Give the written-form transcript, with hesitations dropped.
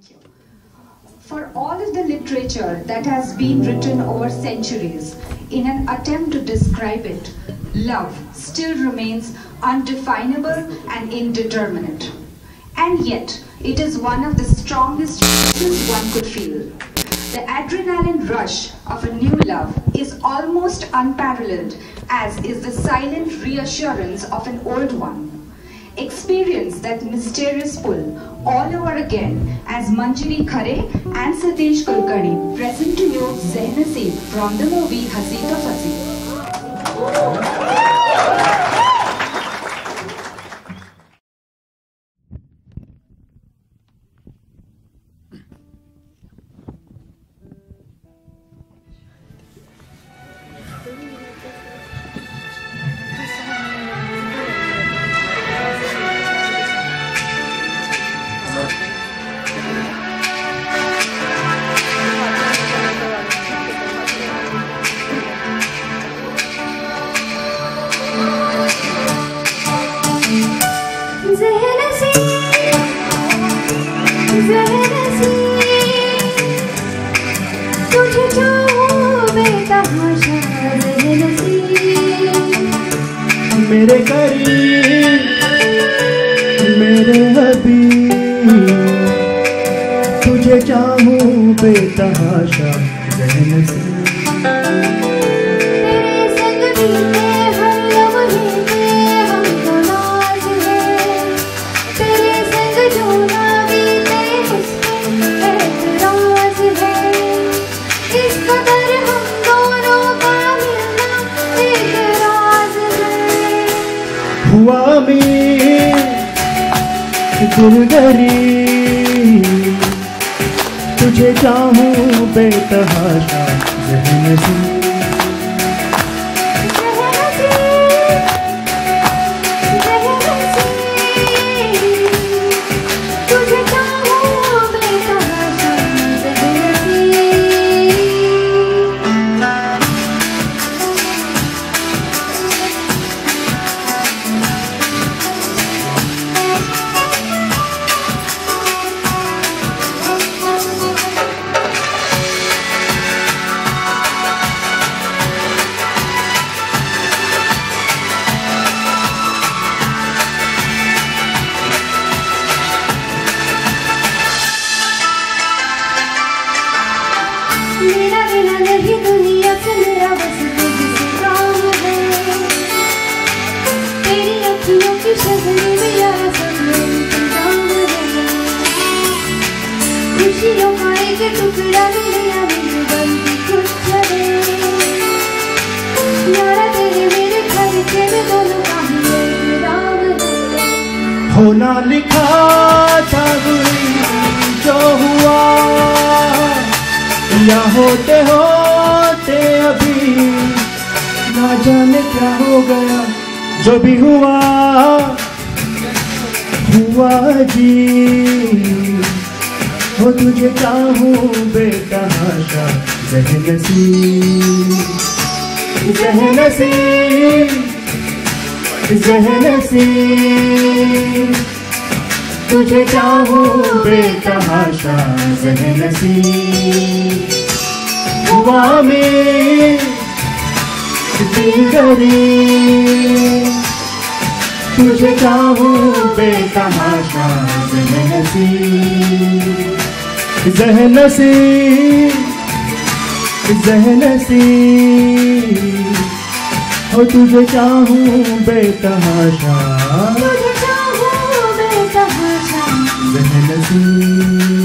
Thank you. For all of the literature that has been written over centuries, in an attempt to describe it, love still remains undefinable and indeterminate. And yet, it is one of the strongest feelings one could feel. The adrenaline rush of a new love is almost unparalleled, as is the silent reassurance of an old one. Experience that mysterious pull all over again as Manjiri, Khare and Sidhdesh Kulkarni present to you Zehnaseeb from the movie Hasee to Phasee. मेरे करीब मेरे हबीब तुझे चाहूं बेतहाशा ज़हनसीब तेरे संग बीते हर लम्हे में हमको नाज है तेरे संग जो ना बीते उसमें एतराज है इस कदर हम दोनों का मिलना एक राज है हुआ में दिलगरी तुझे चाहूं बेतहाशा ज़हनसीब मेरा बिना नहीं दुनिया से मेरा बस तुझसे काम है तेरी अखियों की शक्ल में यार सब इंतजाम है खुशियों का एक टुकड़ा मेरा दिल बनती कुछ है यारा तेरे मेरे घर के में दोनों का ही इंतजाम है होना लिखा था हुई जो हुआ या होते होते अभी ना जाने क्या हो गया जो भी हुआ हुआ जी हो तुझे चाहूं बेतहाशा ज़हनसीब ज़हनसीब ज़हनसीब तुझे चाहूं बेतहाशा ज़हनसीब हुआ में दिलगरी तुझे चाहूं बेतहाशा ज़हनसीब ज़हनसीब ज़हनसीब हो तुझे चाहूं बेतहाशा ज़हनसीब